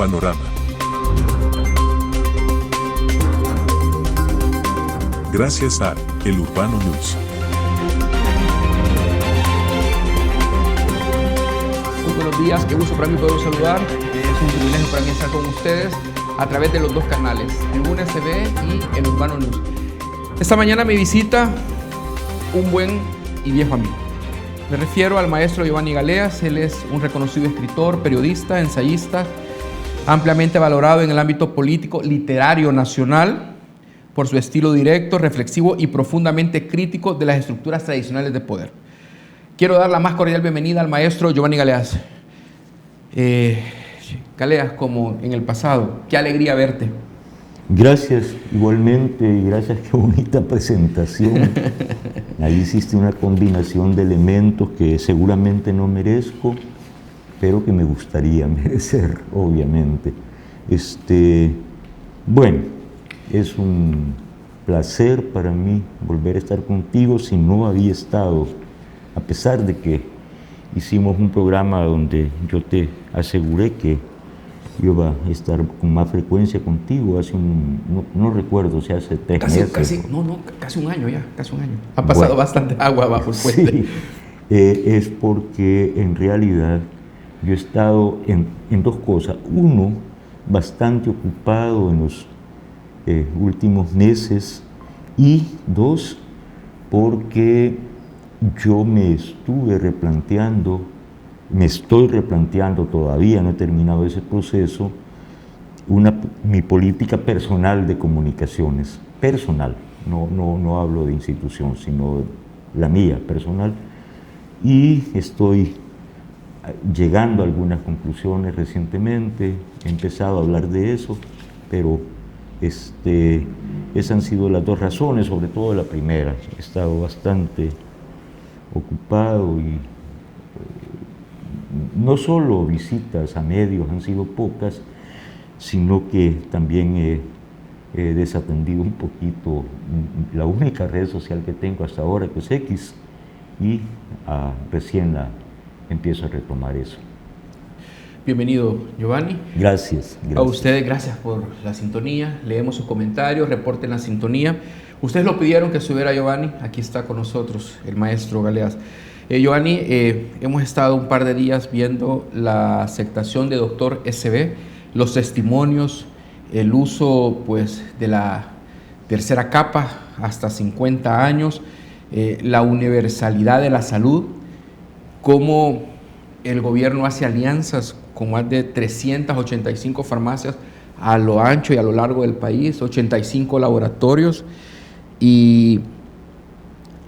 panorama. Gracias a El Urbano News. Muy buenos días, qué gusto para mí poder saludar. Es un privilegio para mí estar con ustedes a través de los dos canales, el UNSB y El Urbano News. Esta mañana me visita un buen y viejo amigo. Me refiero al maestro Giovanni Galeas. Él es un reconocido escritor, periodista, ensayista, ampliamente valorado en el ámbito político, literario nacional, por su estilo directo, reflexivo y profundamente crítico de las estructuras tradicionales de poder. Quiero dar la más cordial bienvenida al maestro Giovanni Galeas. Galeas, como en el pasado, qué alegría verte. Gracias, igualmente, y gracias, qué bonita presentación. Ahí hiciste una combinación de elementos que seguramente no merezco, pero que me gustaría merecer, obviamente. Bueno, es un placer para mí volver a estar contigo. Si no había estado, a pesar de que hicimos un programa donde yo te aseguré que yo iba a estar con más frecuencia contigo hace no recuerdo si hace 3 meses. Casi un año ya, casi un año. Ha pasado bastante agua bajo el puente. Sí, es porque en realidad yo he estado en dos cosas. Uno, bastante ocupado en los últimos meses, y dos, porque yo me estoy replanteando todavía, no he terminado ese proceso, mi política personal de comunicaciones, personal, no hablo de institución, sino la mía, personal, y estoy llegando a algunas conclusiones recientemente, he empezado a hablar de eso, pero esas han sido las dos razones, sobre todo la primera. He estado bastante ocupado y no solo visitas a medios han sido pocas, sino que también he desatendido un poquito la única red social que tengo hasta ahora, que es X, y recién empiezo a retomar eso. Bienvenido, Giovanni. Gracias. A ustedes, gracias por la sintonía. Leemos sus comentarios, reporten la sintonía. Ustedes lo pidieron que subiera Giovanni. Aquí está con nosotros el maestro Galeas. Giovanni, hemos estado un par de días viendo la aceptación de Dr. SB, los testimonios, el uso pues, de la tercera capa hasta 50 años, la universalidad de la salud, cómo el gobierno hace alianzas con más de 385 farmacias a lo ancho y a lo largo del país, 85 laboratorios, y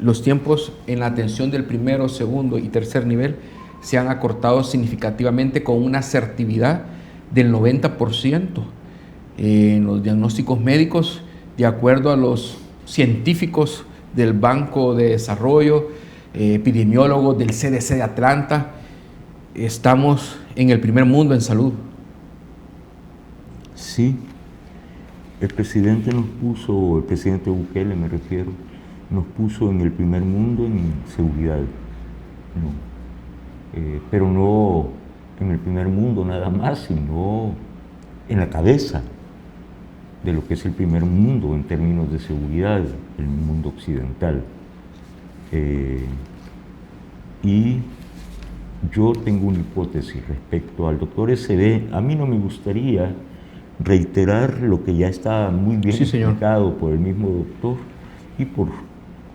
los tiempos en la atención del primero, segundo y tercer nivel se han acortado significativamente con una asertividad del 90% en los diagnósticos médicos, de acuerdo a los científicos del Banco de Desarrollo, epidemiólogos del CDC de Atlanta. Estamos en el primer mundo en salud. Sí, el presidente Bukele me refiero, nos puso en el primer mundo en seguridad, pero no en el primer mundo nada más, sino en la cabeza de lo que es el primer mundo en términos de seguridad, el mundo occidental. Y yo tengo una hipótesis respecto al doctor SB. A mí no me gustaría reiterar lo que ya está muy bien explicado por el mismo doctor y por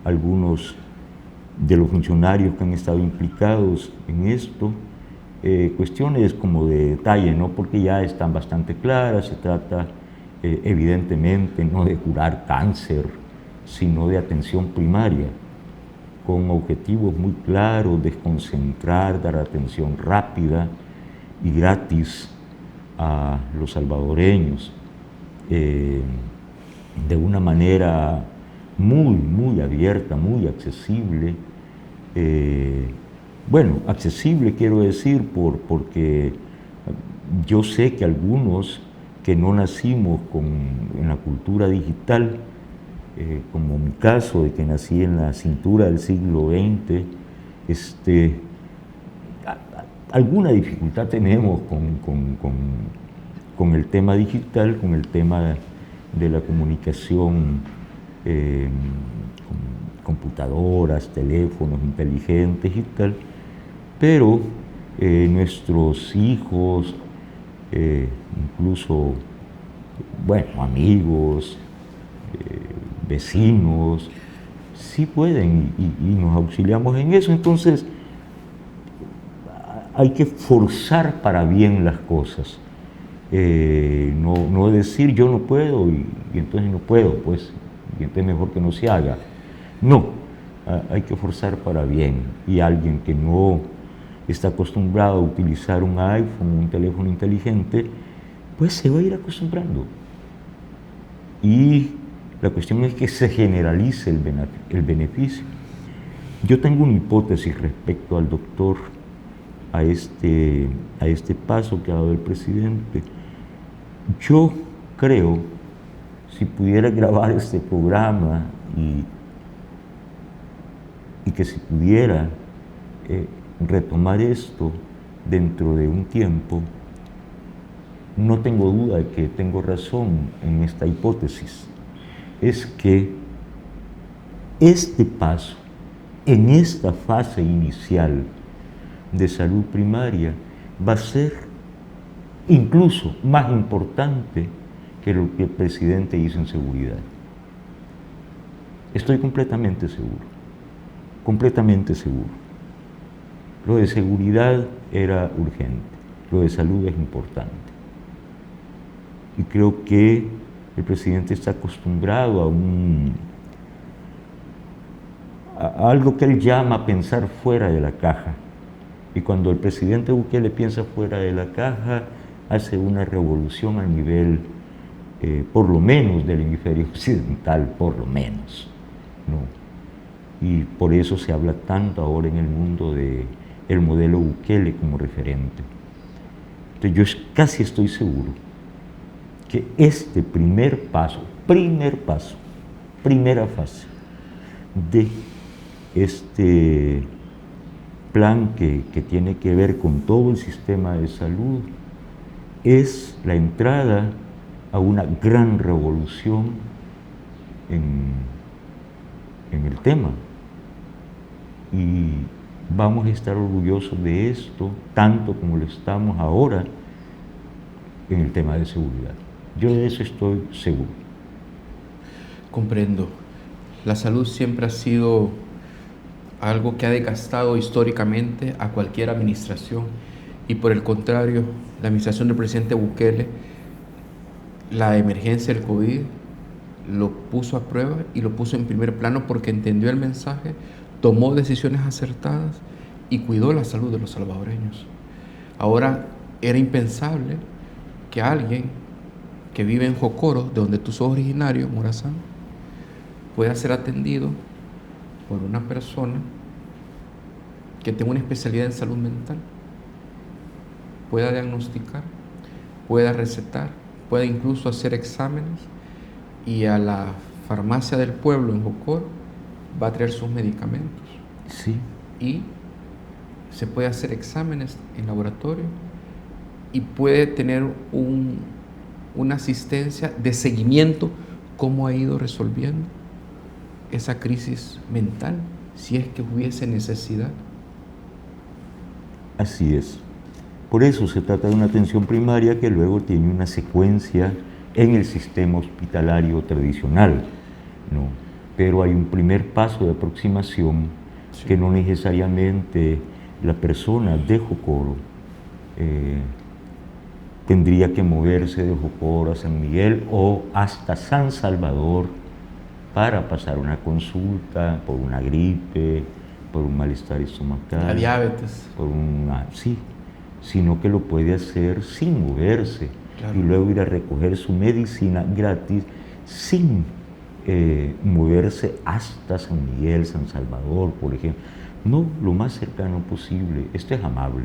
algunos de los funcionarios que han estado implicados en esto, cuestiones como de detalle, ¿no? Porque ya están bastante claras. Se trata evidentemente no de curar cáncer, sino de atención primaria, con objetivos muy claros: desconcentrar, dar atención rápida y gratis a los salvadoreños, de una manera muy abierta, muy accesible. Bueno, accesible quiero decir porque yo sé que algunos que no nacimos en la cultura digital, como mi caso, de que nací en la cintura del siglo XX, alguna dificultad tenemos con con el tema digital, con el tema de la comunicación, con computadoras, teléfonos inteligentes y tal, pero nuestros hijos, incluso, bueno, amigos, vecinos, sí pueden y nos auxiliamos en eso. Entonces, hay que forzar para bien las cosas. No decir yo no puedo y entonces no puedo, pues, y entonces mejor que no se haga. No, hay que forzar para bien. Y alguien que no está acostumbrado a utilizar un iPhone, un teléfono inteligente, pues se va a ir acostumbrando. Y la cuestión es que se generalice el beneficio. Yo tengo una hipótesis respecto al doctor, a este paso que ha dado el presidente. Yo creo, si pudiera grabar este programa y que se pudiera retomar esto dentro de un tiempo, no tengo duda de que tengo razón en esta hipótesis. Es que este paso, en esta fase inicial de salud primaria, va a ser incluso más importante que lo que el presidente hizo en seguridad. Estoy completamente seguro, completamente seguro. Lo de seguridad era urgente, lo de salud es importante. Y creo que el presidente está acostumbrado a algo que él llama pensar fuera de la caja. Y cuando el presidente Bukele piensa fuera de la caja, hace una revolución a nivel, por lo menos, del hemisferio occidental, por lo menos, ¿no? Y por eso se habla tanto ahora en el mundo del modelo Bukele como referente. Entonces yo casi estoy seguro que este primer paso, primera fase de este plan que tiene que ver con todo el sistema de salud es la entrada a una gran revolución en el tema. Y vamos a estar orgullosos de esto, tanto como lo estamos ahora en el tema de seguridad. Yo de eso estoy seguro. Comprendo. La salud siempre ha sido algo que ha desgastado históricamente a cualquier administración y por el contrario, la administración del presidente Bukele, la emergencia del COVID lo puso a prueba y lo puso en primer plano porque entendió el mensaje, tomó decisiones acertadas y cuidó la salud de los salvadoreños. Ahora era impensable que alguien que vive en Jocoro, de donde tú sos originario, Morazán, pueda ser atendido por una persona que tenga una especialidad en salud mental, pueda diagnosticar, pueda recetar, pueda incluso hacer exámenes y a la farmacia del pueblo en Jocoro va a traer sus medicamentos. Sí. Y se puede hacer exámenes en laboratorio y puede tener una asistencia de seguimiento, cómo ha ido resolviendo esa crisis mental, si es que hubiese necesidad. Así es. Por eso se trata de una atención primaria que luego tiene una secuencia en el sistema hospitalario tradicional, ¿no? Pero hay un primer paso de aproximación, sí, que no necesariamente la persona de Jocoro tendría que moverse de Jocoro a San Miguel o hasta San Salvador para pasar una consulta por una gripe, por un malestar estomacal, la diabetes, sí, sino que lo puede hacer sin moverse, claro, y luego ir a recoger su medicina gratis sin moverse hasta San Miguel, San Salvador, por ejemplo. No, lo más cercano posible. Esto es amable.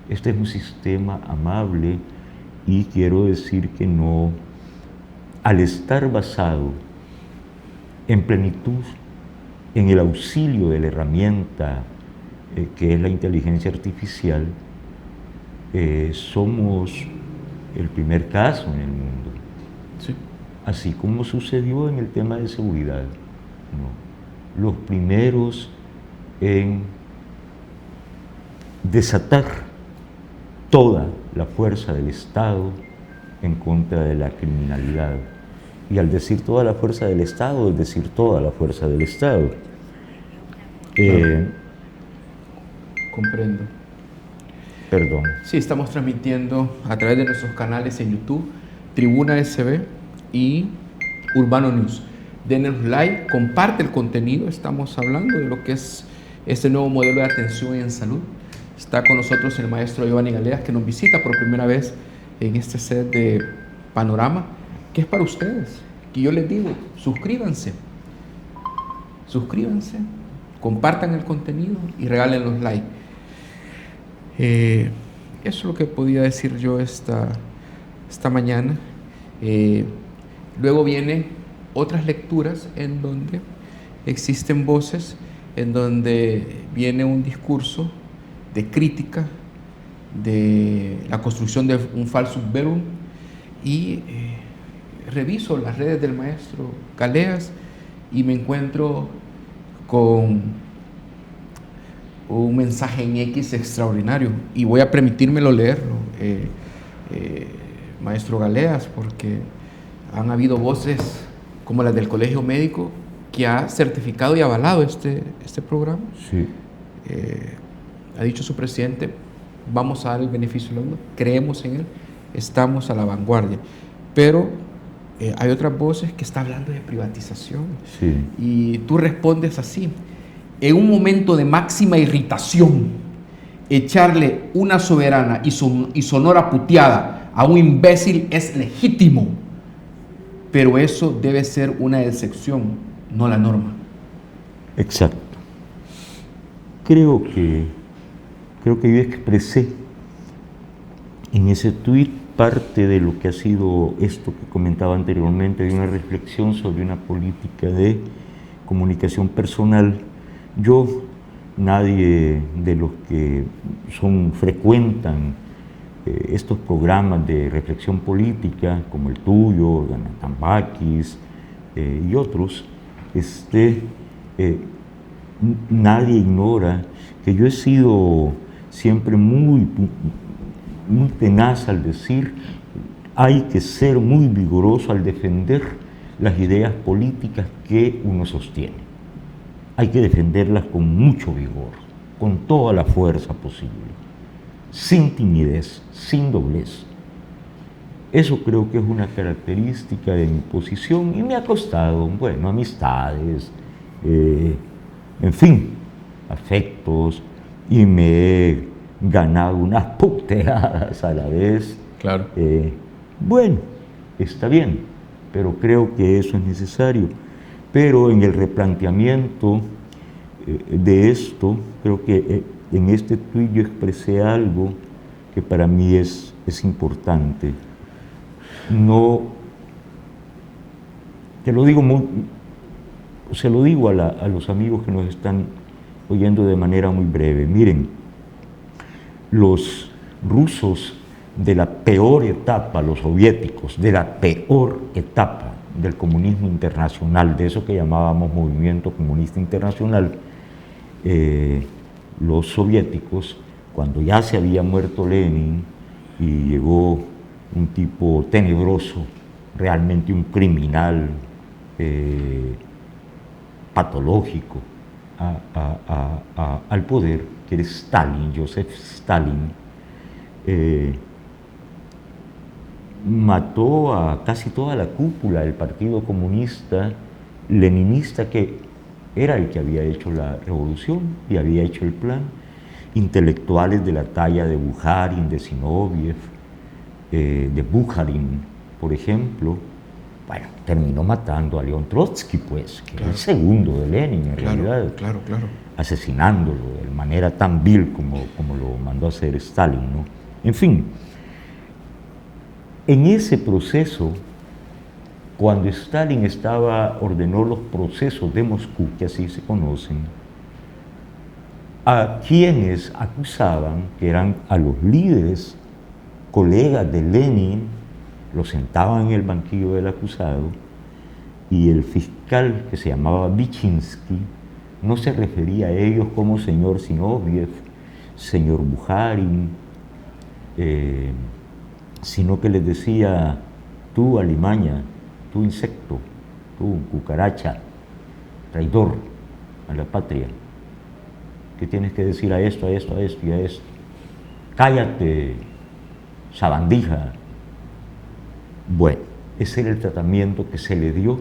Este es un sistema amable y quiero decir que no, al estar basado en plenitud en el auxilio de la herramienta que es la inteligencia artificial, somos el primer caso en el mundo. Sí. Así como sucedió en el tema de seguridad, ¿no? Los primeros en desatar toda la fuerza del Estado en contra de la criminalidad. Y al decir toda la fuerza del Estado, es decir toda la fuerza del Estado. Comprendo. Perdón. Sí, estamos transmitiendo a través de nuestros canales en YouTube, Tribuna SB y Urbano News. Denos like, comparte el contenido. Estamos hablando de lo que es este nuevo modelo de atención en salud. Está con nosotros el maestro Giovanni Galeas, que nos visita por primera vez en este set de Panorama, que es para ustedes. Que yo les digo, suscríbanse, compartan el contenido y regalen los likes. Eso es lo que podía decir yo esta mañana. Luego vienen otras lecturas en donde existen voces, en donde viene un discurso de crítica de la construcción de un falsus verum, y reviso las redes del maestro Galeas y me encuentro con un mensaje en X extraordinario, y voy a permitírmelo leerlo, maestro Galeas, porque han habido voces como las del Colegio Médico que ha certificado y avalado este programa. Sí. Ha dicho su presidente, vamos a dar el beneficio de la duda, creemos en él, estamos a la vanguardia. Pero hay otras voces que están hablando de privatización. Sí. Y tú respondes así: en un momento de máxima irritación, echarle una soberana y sonora puteada a un imbécil es legítimo, pero eso debe ser una excepción, no la norma. Exacto. Creo que yo expresé en ese tuit parte de lo que ha sido esto que comentaba anteriormente, de una reflexión sobre una política de comunicación personal. Yo, nadie de los que frecuentan estos programas de reflexión política, como el tuyo, Tambakis y otros, nadie ignora que yo he sido siempre muy tenaz al decir: hay que ser muy vigoroso al defender las ideas políticas que uno sostiene. Hay que defenderlas con mucho vigor, con toda la fuerza posible, sin timidez, sin doblez. Eso creo que es una característica de mi posición y me ha costado, bueno, amistades, en fin, afectos, y me he ganado unas puteadas a la vez. Claro. Bueno, está bien, pero creo que eso es necesario. Pero en el replanteamiento de esto, creo que en este tuit yo expresé algo que para mí es importante. No, te lo digo se lo digo a los amigos que nos están oyendo de manera muy breve. Miren, los rusos de la peor etapa, los soviéticos, de la peor etapa del comunismo internacional, de eso que llamábamos Movimiento Comunista Internacional, los soviéticos, cuando ya se había muerto Lenin y llegó un tipo tenebroso, realmente un criminal patológico al poder, que era Stalin, Joseph Stalin, mató a casi toda la cúpula del Partido Comunista Leninista, que era el que había hecho la revolución y había hecho el plan. Intelectuales de la talla de Bukharin, de Zinoviev, de Bukharin, por ejemplo. Bueno, terminó matando a León Trotsky, pues, que claro, es el segundo de Lenin, en realidad. Claro. Asesinándolo de manera tan vil como lo mandó a hacer Stalin, ¿no? En fin, en ese proceso, cuando Stalin ordenó los procesos de Moscú, que así se conocen, a quienes acusaban, que eran a los líderes colegas de Lenin lo sentaban en el banquillo del acusado y el fiscal, que se llamaba Vichinsky, no se refería a ellos como señor Zinoviev, señor Bukharin, sino que les decía: tú, alimaña, tú, insecto, tú, cucaracha, traidor a la patria, ¿qué tienes que decir a esto, a esto, a esto y a esto? Cállate, sabandija. Bueno, ese era el tratamiento que se le dio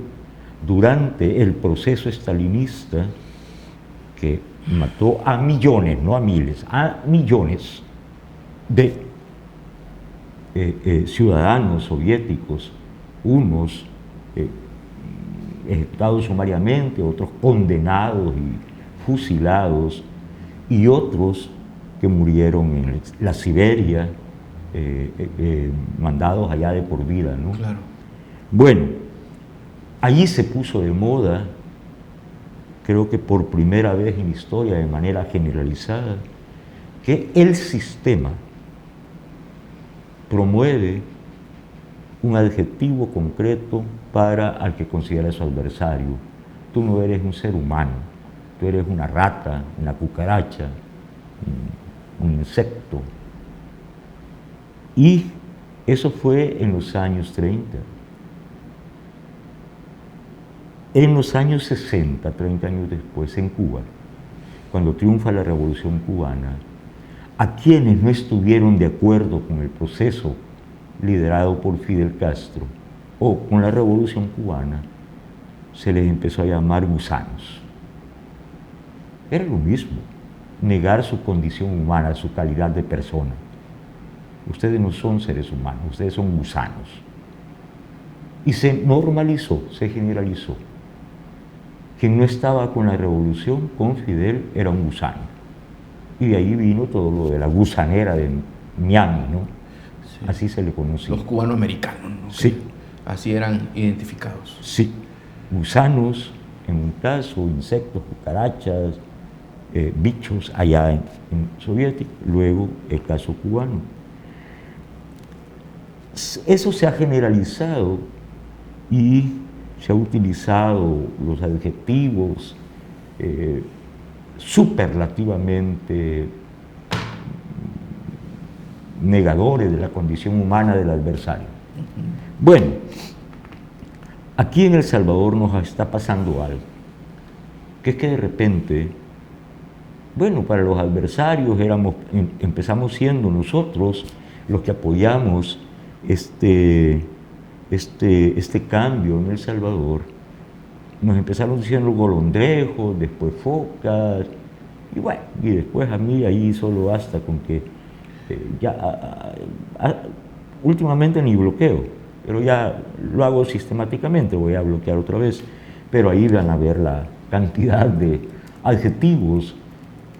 durante el proceso estalinista, que mató a millones, no a miles, a millones de ciudadanos soviéticos, unos ejecutados sumariamente, otros condenados y fusilados, y otros que murieron en la Siberia, mandados allá de por vida, ¿no? Claro. Bueno, allí se puso de moda, creo que por primera vez en historia, de manera generalizada, que el sistema promueve un adjetivo concreto para al que considera su adversario. Tú no eres un ser humano, tú eres una rata, una cucaracha, un insecto. Y eso fue en los años 30. En los años 60, 30 años después, en Cuba, cuando triunfa la Revolución Cubana, a quienes no estuvieron de acuerdo con el proceso liderado por Fidel Castro o con la Revolución Cubana, se les empezó a llamar gusanos. Era lo mismo, negar su condición humana, su calidad de persona. Ustedes no son seres humanos, ustedes son gusanos. Y se normalizó, se generalizó. Quien no estaba con la revolución, con Fidel, era un gusano. Y de ahí vino todo lo de la gusanera de Miami, ¿no? Sí. Así se le conocía. Los cubanos americanos, ¿no? Sí. Así eran identificados. Sí. Gusanos, en un caso, insectos, cucarachas, bichos allá en soviético, luego el caso cubano. Eso se ha generalizado y se ha utilizado los adjetivos superlativamente negadores de la condición humana del adversario. Bueno, aquí en El Salvador nos está pasando algo, que es que de repente, bueno, para los adversarios empezamos siendo nosotros los que apoyamos este cambio en El Salvador. Nos empezaron diciendo golondrejos, después focas, y bueno, y después a mí ahí solo basta con que últimamente ni bloqueo, pero ya lo hago sistemáticamente, voy a bloquear otra vez, pero ahí van a ver la cantidad de adjetivos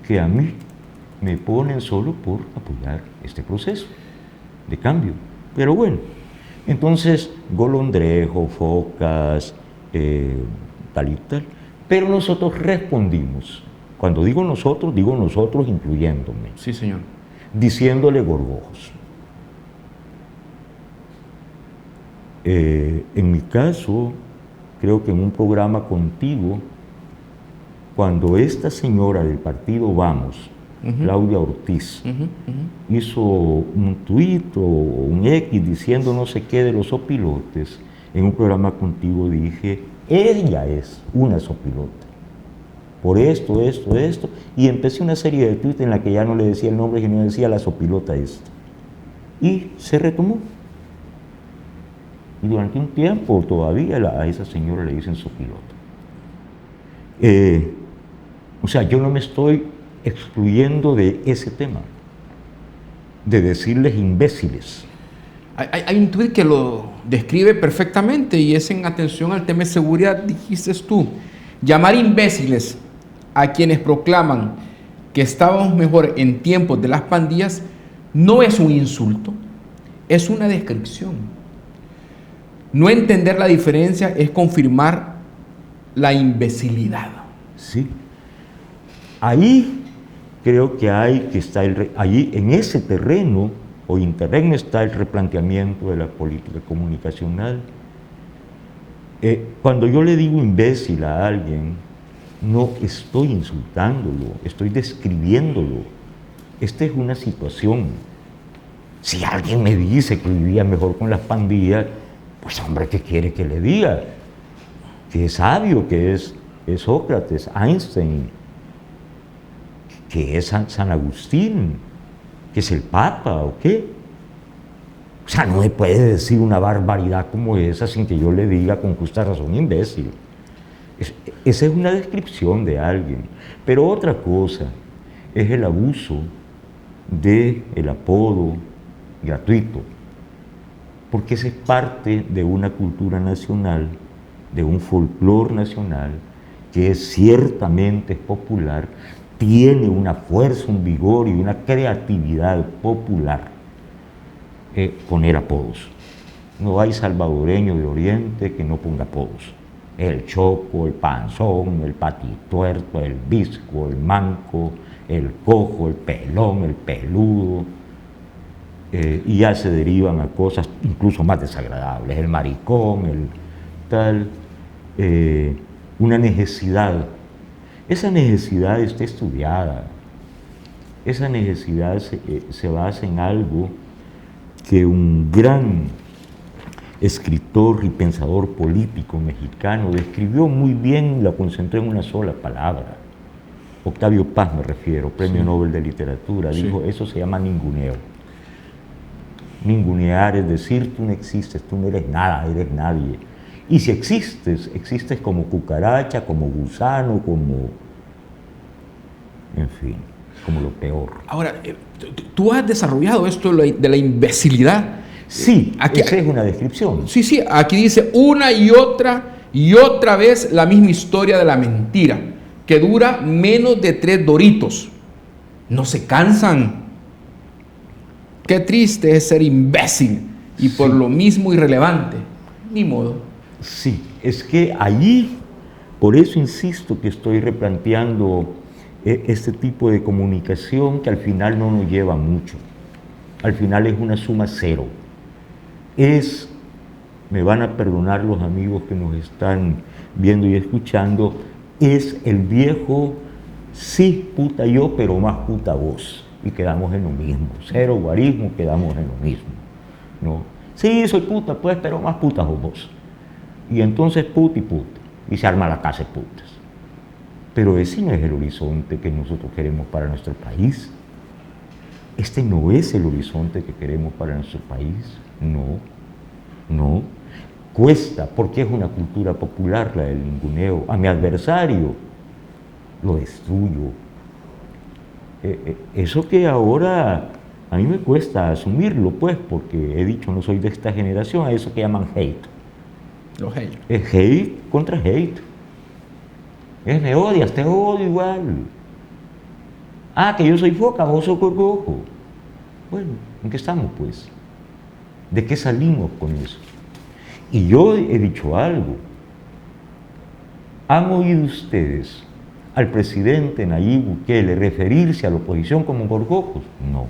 que a mí me ponen solo por apoyar este proceso de cambio. Pero bueno, entonces golondrejo, focas, tal y tal, pero nosotros respondimos. Cuando digo nosotros incluyéndome. Sí, señor. Diciéndole gorgojos. En mi caso, creo que en un programa contigo, cuando esta señora del partido Vamos, Claudia Ortiz, hizo un tuit o un X diciendo no sé qué de los sopilotes, en un programa contigo dije, ella es una sopilota, por esto, y empecé una serie de tuits en la que ya no le decía el nombre, sino decía la sopilota esta. Y se retomó. Y durante un tiempo todavía a esa señora le dicen sopilota. O sea, yo no me estoy excluyendo de ese tema, de decirles imbéciles. Hay un tuit que lo describe perfectamente y es en atención al tema de seguridad. Dijiste tú, llamar imbéciles a quienes proclaman que estábamos mejor en tiempos de las pandillas no es un insulto, es una descripción. No entender la diferencia es confirmar la imbecilidad. Sí. Ahí creo que hay que estar, allí en ese terreno o interregno está el replanteamiento de la política comunicacional. Cuando yo le digo imbécil a alguien, no estoy insultándolo, estoy describiéndolo. Esta es una situación. Si alguien me dice que vivía mejor con las pandillas, pues hombre, ¿qué quiere que le diga? Que es sabio, que es Sócrates, Einstein, que es San Agustín, que es el Papa, ¿o qué? O sea, no me puede decir una barbaridad como esa sin que yo le diga con justa razón imbécil. Esa es una descripción de alguien. Pero otra cosa es el abuso del apodo gratuito, porque esa es parte de una cultura nacional, de un folclore nacional, que ciertamente es popular, tiene una fuerza, un vigor y una creatividad popular. Poner apodos. No hay salvadoreño de Oriente que no ponga apodos. El choco, el panzón, el patituerto, el visco, el manco, el cojo, el pelón, el peludo, y ya se derivan a cosas incluso más desagradables, el maricón, el tal, una necesidad. Esa necesidad está estudiada, esa necesidad se basa en algo que un gran escritor y pensador político mexicano describió muy bien, la concentró en una sola palabra. Octavio Paz me refiero, Premio Nobel de Literatura, dijo, eso se llama ninguneo. Ningunear es decir, tú no existes, tú no eres nada, eres nadie. Y si existes, existes como cucaracha, como gusano, como, en fin, como lo peor. Ahora, tú has desarrollado esto de la imbecilidad. Sí, aquí, esa es una descripción. Sí, sí, aquí dice una y otra vez la misma historia de la mentira, que dura menos de 3 doritos. No se cansan. Qué triste es ser imbécil y por lo mismo irrelevante. Ni modo. Sí, es que allí, por eso insisto que estoy replanteando este tipo de comunicación que al final no nos lleva mucho. Al final es una suma cero. Me van a perdonar los amigos que nos están viendo y escuchando, es el viejo, sí, puta yo, pero más puta vos. Y quedamos en lo mismo. Cero guarismo, quedamos en lo mismo, ¿no? Sí, soy puta, pues, pero más puta vos. Y entonces puta y puta. Y se arma la casa de putas. Pero ese no es el horizonte que nosotros queremos para nuestro país. Este no es el horizonte que queremos para nuestro país. No. Cuesta, porque es una cultura popular la del ninguneo. A mi adversario lo destruyo. Eso que ahora a mí me cuesta asumirlo, pues, porque he dicho no soy de esta generación, a eso que llaman hate. Los hate. Es hate contra hate. Es me odias, te odio igual. Ah, que yo soy foca, vos sos gorgojo. Bueno, ¿en qué estamos, pues? ¿De qué salimos con eso? Y yo he dicho algo. ¿Han oído ustedes al presidente Nayib Bukele referirse a la oposición como gorgojos? No.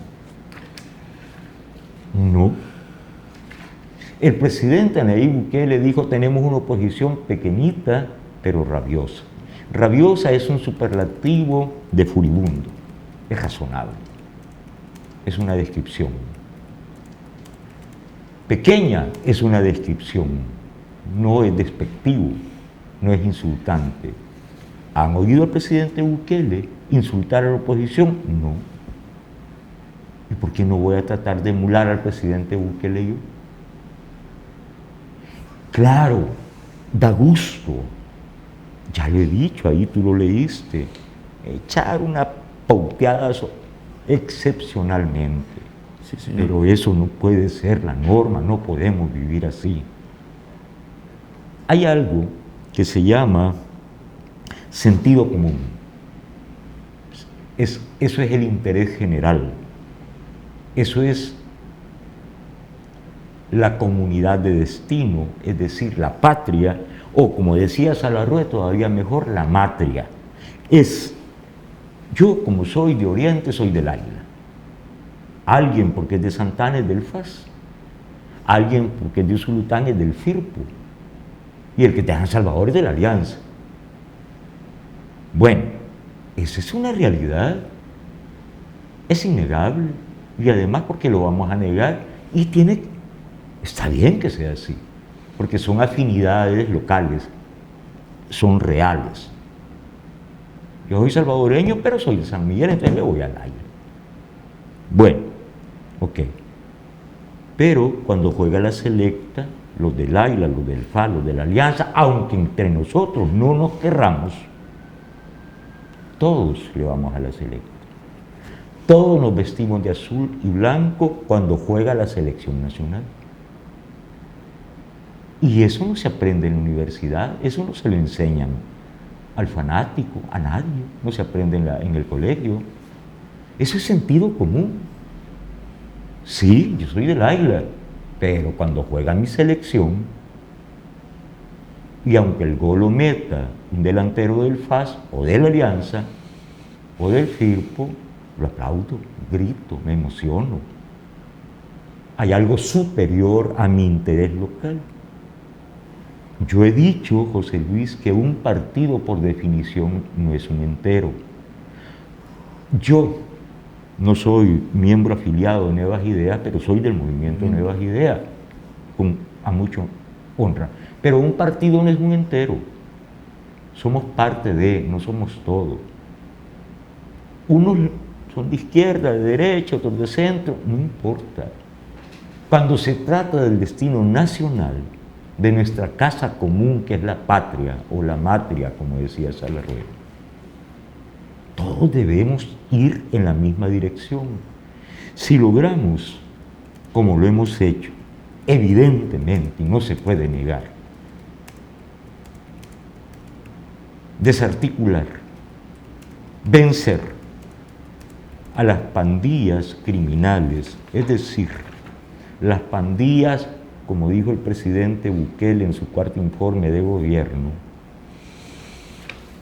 El presidente Nayib Bukele dijo, tenemos una oposición pequeñita, pero rabiosa. Rabiosa es un superlativo de furibundo, es razonable, es una descripción. Pequeña es una descripción, no es despectivo, no es insultante. ¿Han oído al presidente Bukele insultar a la oposición? No. ¿Y por qué no voy a tratar de emular al presidente Bukele yo? Claro, da gusto, ya lo he dicho, ahí tú lo leíste, echar una pauteada excepcionalmente. Sí, señor. Pero eso no puede ser la norma, no podemos vivir así. Hay algo que se llama sentido común. Eso es el interés general. Eso es la comunidad de destino, es decir, la patria, o como decía Salarrué, todavía mejor, la matria. Yo, como soy de Oriente, soy del águila. Alguien porque es de Santana es del FAS. Alguien porque es de Usulután es del FIRPO. Y el que te da en Salvador es de la Alianza. Bueno, esa es una realidad. Es innegable. Y además porque lo vamos a negar. Y está bien que sea así. Porque son afinidades locales. Son reales. Yo soy salvadoreño, pero soy de San Miguel, entonces le voy al aire. Bueno, ok. Pero cuando juega la selecta, los del AILA, los del FAS, los de la Alianza, aunque entre nosotros no nos querramos, todos le vamos a la selecta. Todos nos vestimos de azul y blanco cuando juega la selección nacional. Y eso no se aprende en la universidad, eso no se lo enseñan al fanático, a nadie, no se aprende en el colegio. Eso es sentido común. Sí, yo soy del AILA, pero cuando juega mi selección, y aunque el gol lo meta un delantero del FAS o de la Alianza o del FIRPO, lo aplaudo, grito, me emociono. Hay algo superior a mi interés local. Yo he dicho, José Luis, que un partido por definición no es un entero. Yo no soy miembro afiliado de Nuevas Ideas, pero soy del movimiento Nuevas Ideas, a mucha honra. Pero un partido no es un entero. Somos parte de, no somos todo. Unos son de izquierda, de derecha, otros de centro, no importa. Cuando se trata del destino nacional, de nuestra casa común, que es la patria, o la matria, como decía Salarruego, todos debemos ir en la misma dirección. Si logramos, como lo hemos hecho, evidentemente, y no se puede negar, desarticular, vencer a las pandillas criminales, es decir, las pandillas, como dijo el presidente Bukele en su cuarto informe de gobierno,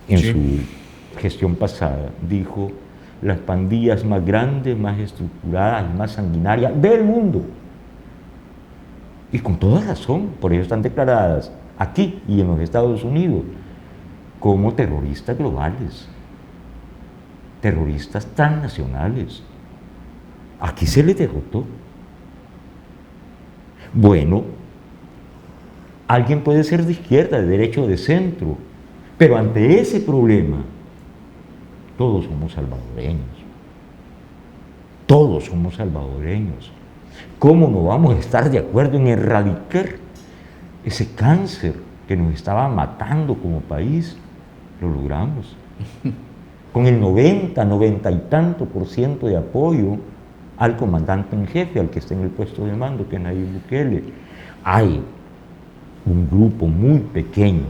en su gestión pasada, dijo, las pandillas más grandes, más estructuradas y más sanguinarias del mundo. Y con toda razón, por eso están declaradas aquí y en los Estados Unidos como terroristas globales, terroristas transnacionales. Aquí se les derrotó. Bueno, alguien puede ser de izquierda, de derecha o de centro, pero ante ese problema, todos somos salvadoreños. Todos somos salvadoreños. ¿Cómo no vamos a estar de acuerdo en erradicar ese cáncer que nos estaba matando como país? Lo logramos. Con el 90 y tanto % de apoyo al comandante en jefe, al que está en el puesto de mando, que es Nayib Bukele. Hay un grupo muy pequeño,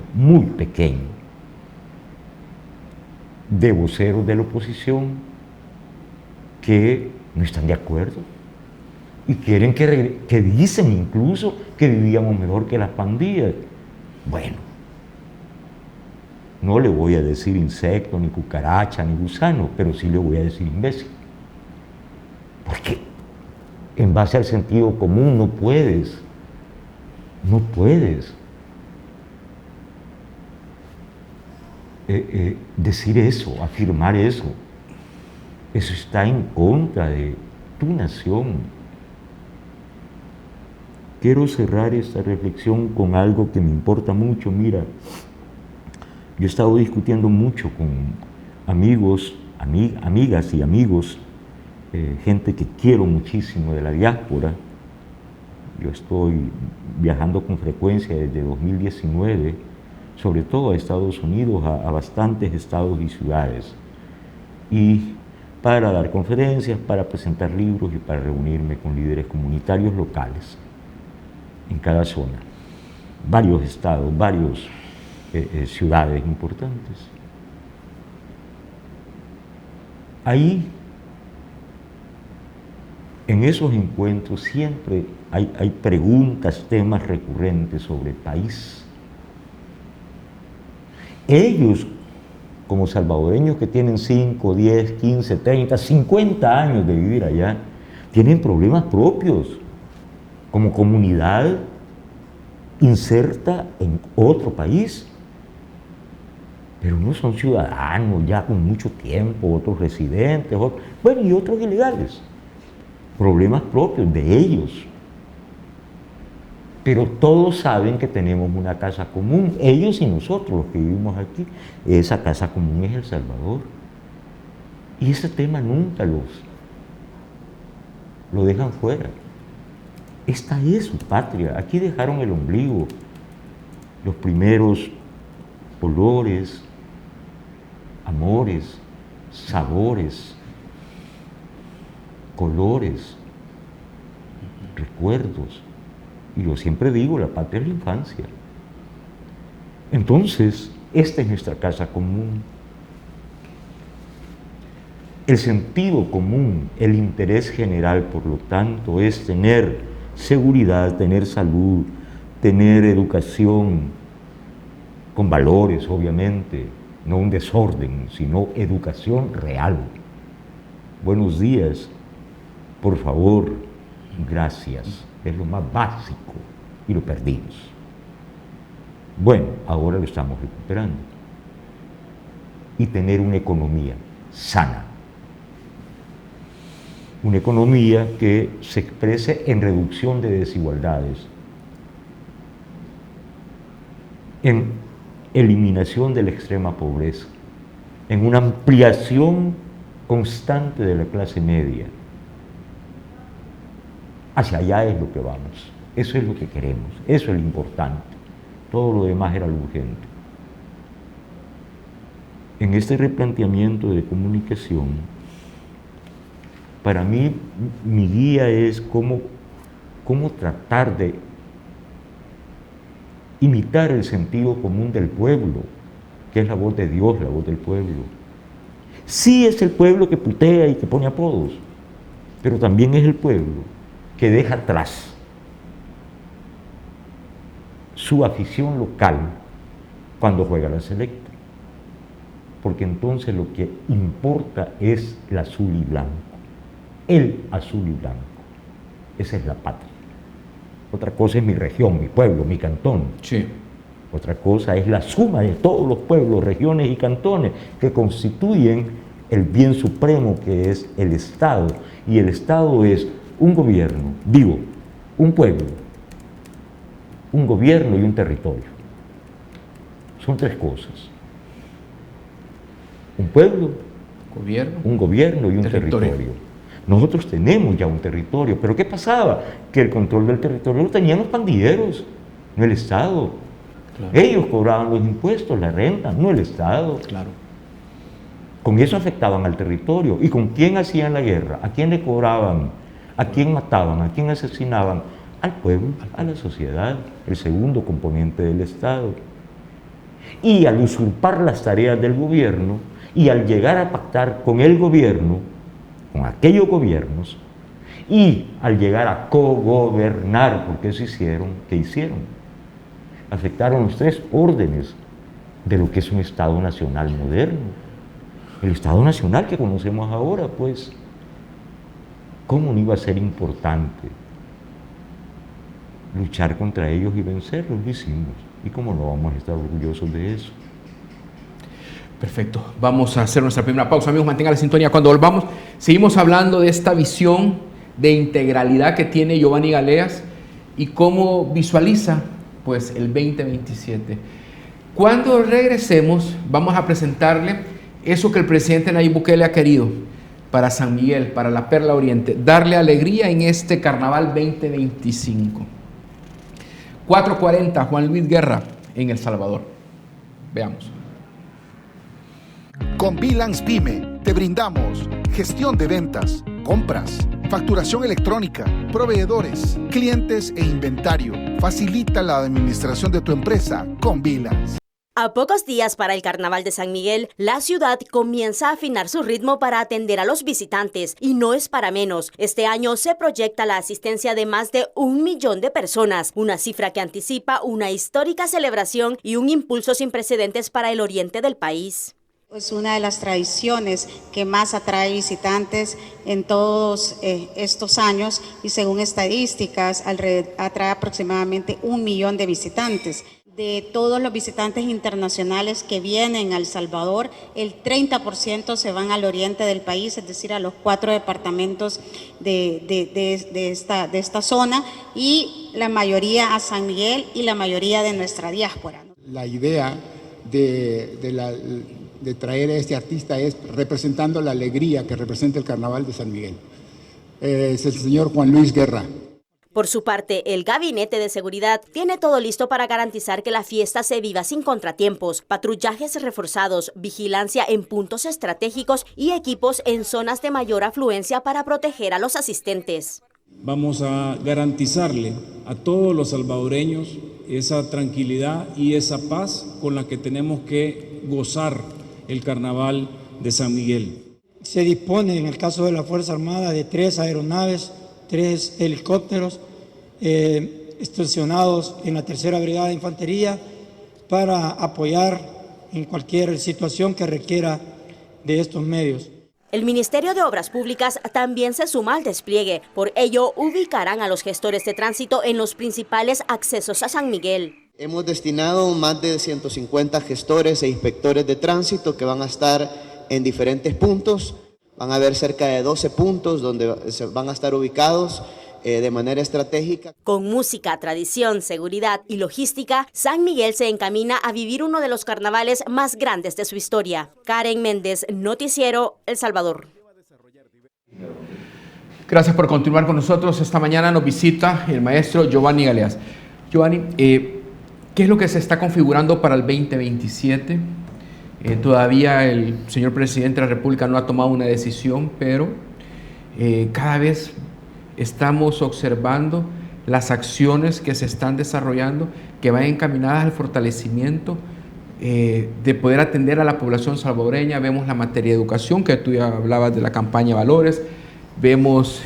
de voceros de la oposición que no están de acuerdo y quieren que dicen incluso que vivíamos mejor que las pandillas. Bueno, no le voy a decir insecto, ni cucaracha, ni gusano, pero sí le voy a decir imbécil. Porque en base al sentido común no puedes decir eso, afirmar eso. Eso está en contra de tu nación. Quiero cerrar esta reflexión con algo que me importa mucho. Mira, yo he estado discutiendo mucho con amigos, amigas y amigos, gente que quiero muchísimo de la diáspora. Yo estoy viajando con frecuencia desde 2019, sobre todo a Estados Unidos, a bastantes estados y ciudades, y para dar conferencias, para presentar libros y para reunirme con líderes comunitarios locales en cada zona, varios estados, varias ciudades importantes. Ahí, en esos encuentros siempre hay preguntas, temas recurrentes sobre el país. Ellos, como salvadoreños que tienen 5, 10, 15, 30, 50 años de vivir allá, tienen problemas propios, como comunidad inserta en otro país, pero no son ciudadanos ya con mucho tiempo, otros residentes, bueno, y otros ilegales. Problemas propios de ellos. Pero todos saben que tenemos una casa común, ellos y nosotros, los que vivimos aquí. Esa casa común es El Salvador. Y ese tema nunca lo dejan fuera. Esta es su patria. Aquí dejaron el ombligo, los primeros olores, amores, sabores, colores, recuerdos. Y yo siempre digo, la patria es la infancia. Entonces, esta es nuestra casa común. El sentido común, el interés general, por lo tanto, es tener seguridad, tener salud, tener educación, con valores, obviamente, no un desorden, sino educación real. Buenos días, por favor, gracias. Es lo más básico y lo perdimos. Bueno, ahora lo estamos recuperando. Y tener una economía sana. Una economía que se exprese en reducción de desigualdades, en eliminación de la extrema pobreza, en una ampliación constante de la clase media. Hacia allá es lo que vamos, eso es lo que queremos, eso es lo importante, todo lo demás era lo urgente. En este replanteamiento de comunicación, para mí mi guía es cómo tratar de imitar el sentido común del pueblo, que es la voz de Dios, la voz del pueblo. Sí es el pueblo que putea y que pone apodos, pero también es el pueblo que deja atrás su afición local cuando juega la selecta. Porque entonces lo que importa es el azul y blanco. El azul y blanco. Esa es la patria. Otra cosa es mi región, mi pueblo, mi cantón. Sí. Otra cosa es la suma de todos los pueblos, regiones y cantones que constituyen el bien supremo que es el Estado. Y el Estado es un gobierno, digo, un pueblo, un gobierno y un territorio. Son tres cosas. Un pueblo, un gobierno y un territorio. Nosotros tenemos ya un territorio, pero ¿qué pasaba? Que el control del territorio lo tenían los pandilleros, no el Estado. Claro. Ellos cobraban los impuestos, la renta, no el Estado. Claro. Con eso afectaban al territorio. ¿Y con quién hacían la guerra? ¿A quién le cobraban? ¿A quién mataban? ¿A quién asesinaban? Al pueblo, a la sociedad, el segundo componente del Estado. Y al usurpar las tareas del gobierno y al llegar a pactar con el gobierno, con aquellos gobiernos, y al llegar a cogobernar, porque eso hicieron, ¿qué hicieron? Afectaron los tres órdenes de lo que es un Estado nacional moderno. El Estado nacional que conocemos ahora, pues, ¿cómo no iba a ser importante luchar contra ellos y vencerlos? Lo hicimos. ¿Y cómo no vamos a estar orgullosos de eso? Perfecto. Vamos a hacer nuestra primera pausa. Amigos, mantengan la sintonía. Cuando volvamos, seguimos hablando de esta visión de integralidad que tiene Giovanni Galeas y cómo visualiza, pues, el 2027. Cuando regresemos, vamos a presentarle eso que el presidente Nayib Bukele ha querido para San Miguel, para la Perla Oriente, darle alegría en este Carnaval 2025. 4:40, Juan Luis Guerra, en El Salvador. Veamos. Con Bilance Pyme te brindamos gestión de ventas, compras, facturación electrónica, proveedores, clientes e inventario. Facilita la administración de tu empresa con Bilance. A pocos días para el Carnaval de San Miguel, la ciudad comienza a afinar su ritmo para atender a los visitantes y no es para menos. Este año se proyecta la asistencia de más de 1 millón de personas, una cifra que anticipa una histórica celebración y un impulso sin precedentes para el oriente del país. Es una de las tradiciones que más atrae visitantes en todos estos años y según estadísticas atrae aproximadamente 1 millón de visitantes. De todos los visitantes internacionales que vienen a El Salvador, el 30% se van al oriente del país, es decir, a los 4 departamentos de esta zona, y la mayoría a San Miguel y la mayoría de nuestra diáspora. La idea de traer a este artista es representando la alegría que representa el Carnaval de San Miguel. Es el señor Juan Luis Guerra. Por su parte, el Gabinete de Seguridad tiene todo listo para garantizar que la fiesta se viva sin contratiempos, patrullajes reforzados, vigilancia en puntos estratégicos y equipos en zonas de mayor afluencia para proteger a los asistentes. Vamos a garantizarle a todos los salvadoreños esa tranquilidad y esa paz con la que tenemos que gozar el Carnaval de San Miguel. Se dispone, en el caso de la Fuerza Armada, de 3 aeronaves, 3 helicópteros estacionados en la 3ª Brigada de Infantería para apoyar en cualquier situación que requiera de estos medios. El Ministerio de Obras Públicas también se suma al despliegue. Por ello, ubicarán a los gestores de tránsito en los principales accesos a San Miguel. Hemos destinado más de 150 gestores e inspectores de tránsito que van a estar en diferentes puntos. Van a haber cerca de 12 puntos donde se van a estar ubicados de manera estratégica. Con música, tradición, seguridad y logística, San Miguel se encamina a vivir uno de los carnavales más grandes de su historia. Karen Méndez, Noticiero El Salvador. Gracias por continuar con nosotros. Esta mañana nos visita el maestro Giovanni Galeas. Giovanni, ¿qué es lo que se está configurando para el 2027? Todavía el señor presidente de la República no ha tomado una decisión, pero cada vez estamos observando las acciones que se están desarrollando que van encaminadas al fortalecimiento de poder atender a la población salvadoreña. Vemos la materia de educación, que tú ya hablabas de la campaña Valores, vemos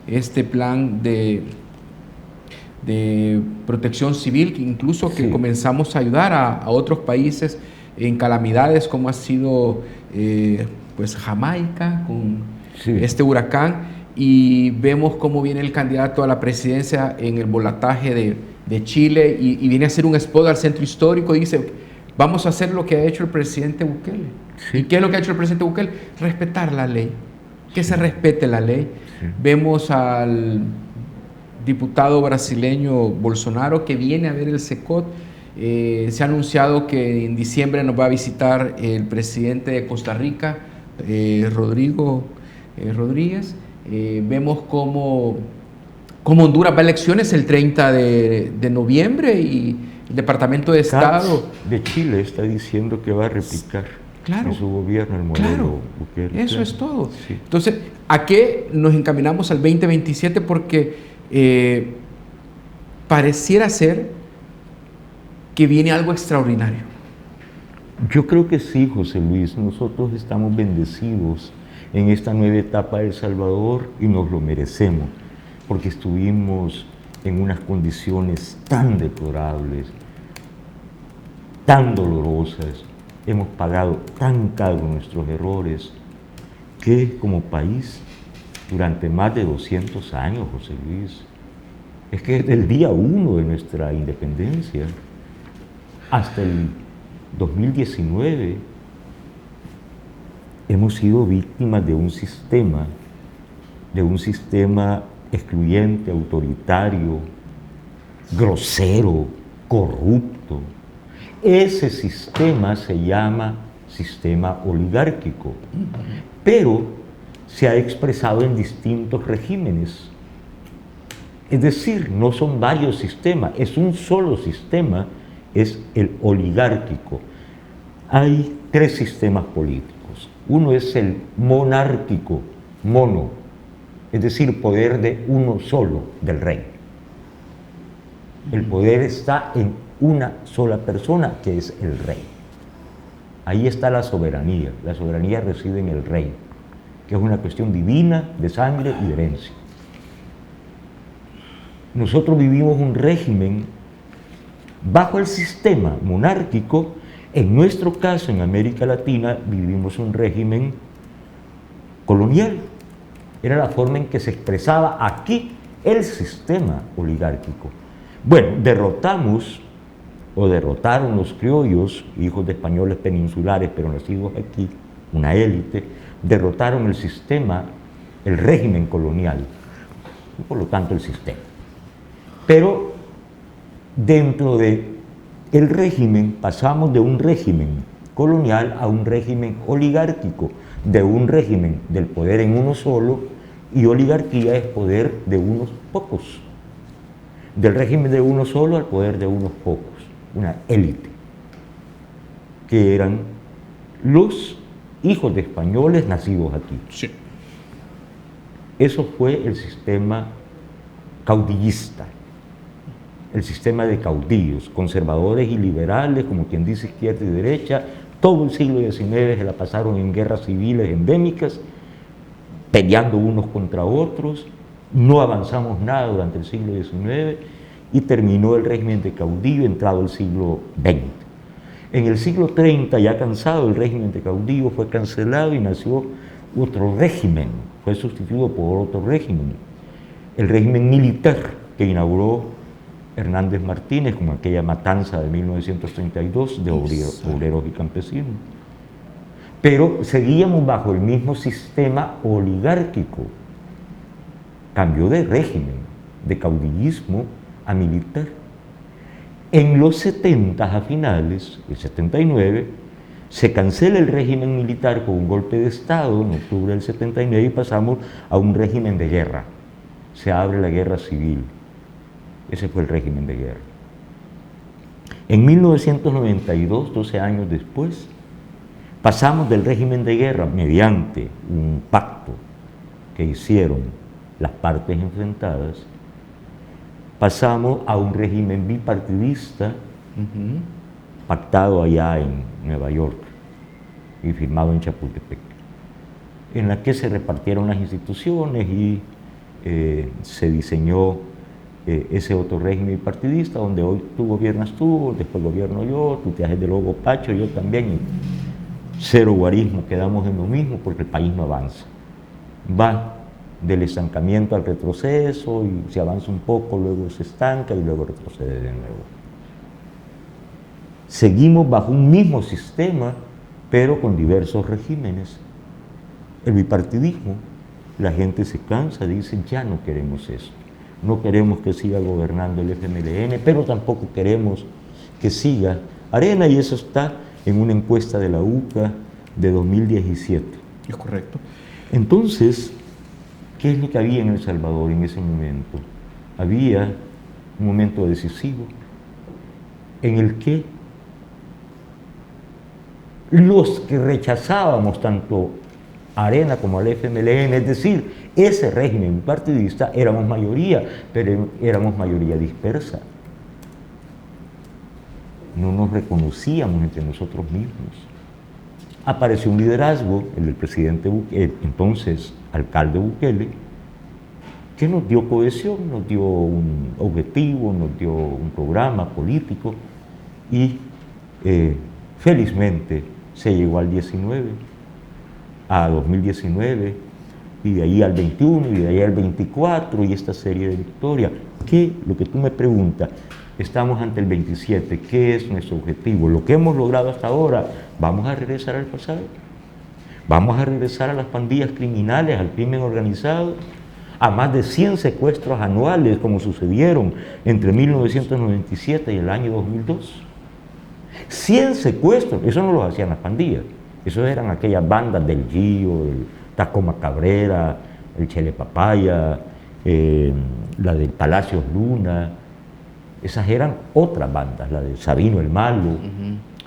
este plan de protección civil, que incluso que comenzamos a ayudar a otros países en calamidades como ha sido pues Jamaica con este huracán, y vemos cómo viene el candidato a la presidencia en el volataje de Chile y viene a hacer un spot al centro histórico y dice, vamos a hacer lo que ha hecho el presidente Bukele. ¿Y qué es lo que ha hecho el presidente Bukele? Respetar la ley, que se respete la ley. Vemos al diputado brasileño Bolsonaro que viene a ver el SECOT. Se ha anunciado que en diciembre nos va a visitar el presidente de Costa Rica, Rodrigo Rodríguez. Vemos cómo Honduras va a elecciones el 30 de noviembre y el Departamento de Estado de Chile está diciendo que va a replicar en su gobierno el modelo Bukele. Eso es todo. Entonces, ¿a qué nos encaminamos al 2027? Porque pareciera ser que viene algo extraordinario. Yo creo que sí, José Luis. Nosotros estamos bendecidos en esta nueva etapa de El Salvador y nos lo merecemos, porque estuvimos en unas condiciones tan deplorables, tan dolorosas, hemos pagado tan caro nuestros errores, que como país, durante más de 200 años, José Luis, es que desde el día 1 de nuestra independencia hasta el 2019, hemos sido víctimas de un sistema excluyente, autoritario, grosero, corrupto. Ese sistema se llama sistema oligárquico, pero se ha expresado en distintos regímenes. Es decir, no son varios sistemas, es un solo sistema, es el oligárquico. Hay 3 sistemas políticos. Uno es el monárquico, mono, es decir, poder de uno solo, del rey. El poder está en una sola persona, que es el rey. Ahí está la soberanía reside en el rey, que es una cuestión divina, de sangre y de herencia. Nosotros vivimos un régimen bajo el sistema monárquico En nuestro caso, en América Latina, vivimos un régimen colonial. Era la forma en que se expresaba aquí el sistema oligárquico. Bueno, derrotaron los criollos, hijos de españoles peninsulares, pero nacidos aquí, una élite, derrotaron el sistema, el régimen colonial, y por lo tanto el sistema. Pero dentro de el régimen pasamos de un régimen colonial a un régimen oligárquico, de un régimen del poder en uno solo, y oligarquía es poder de unos pocos. Del régimen de uno solo al poder de unos pocos, una élite, que eran los hijos de españoles nacidos aquí. Sí. Eso fue el sistema caudillista, el sistema de caudillos, conservadores y liberales, como quien dice izquierda y derecha. Todo el siglo XIX se la pasaron en guerras civiles endémicas, peleando unos contra otros. No avanzamos nada durante el siglo XIX y terminó el régimen de caudillo entrado el siglo XX. En el siglo XXX, ya cansado, el régimen de caudillo fue cancelado y nació otro régimen, fue sustituido por otro régimen, el régimen militar que inauguró Hernández Martínez con aquella matanza de 1932 de obreros y campesinos. Pero seguíamos bajo el mismo sistema oligárquico. Cambió de régimen, de caudillismo a militar. En los 70 a finales, el 79, se cancela el régimen militar con un golpe de Estado en octubre del 79 y pasamos a un régimen de guerra. Se abre la guerra civil. Ese fue el régimen de guerra. En 1992, 12 años después, pasamos del régimen de guerra mediante un pacto que hicieron las partes enfrentadas, pasamos a un régimen bipartidista pactado allá en Nueva York y firmado en Chapultepec, en la que se repartieron las instituciones y se diseñó ese otro régimen bipartidista, donde hoy tú gobiernas tú, después gobierno yo, tú te haces de lobo Pacho, yo también, y cero guarismo, quedamos en lo mismo porque el país no avanza. Va del estancamiento al retroceso y se avanza un poco, luego se estanca y luego retrocede de nuevo. Seguimos bajo un mismo sistema, pero con diversos regímenes. El bipartidismo, la gente se cansa, dice, ya no queremos esto. No queremos que siga gobernando el FMLN, pero tampoco queremos que siga Arena, y eso está en una encuesta de la UCA de 2017. Es correcto. Entonces, ¿qué es lo que había en El Salvador en ese momento? Había un momento decisivo en el que los que rechazábamos tanto a Arena como al FMLN, es decir, ese régimen partidista, éramos mayoría, pero éramos mayoría dispersa. No nos reconocíamos entre nosotros mismos. Apareció un liderazgo, el del presidente Bukele, entonces alcalde Bukele, que nos dio cohesión, nos dio un objetivo, nos dio un programa político y felizmente se llegó al 19, a 2019, y de ahí al 21, y de ahí al 24, y esta serie de victorias. ¿Qué? Lo que tú me preguntas, estamos ante el 27, ¿qué es nuestro objetivo? Lo que hemos logrado hasta ahora, ¿vamos a regresar al pasado? ¿Vamos a regresar a las pandillas criminales, al crimen organizado? A más de 100 secuestros anuales, como sucedieron entre 1997 y el año 2002. 100 secuestros, eso no los hacían las pandillas, esos eran aquellas bandas del Gio, el Tacoma Cabrera, el Chele Papaya, la de Palacios Luna. Esas eran otras bandas, la de Sabino el Malo.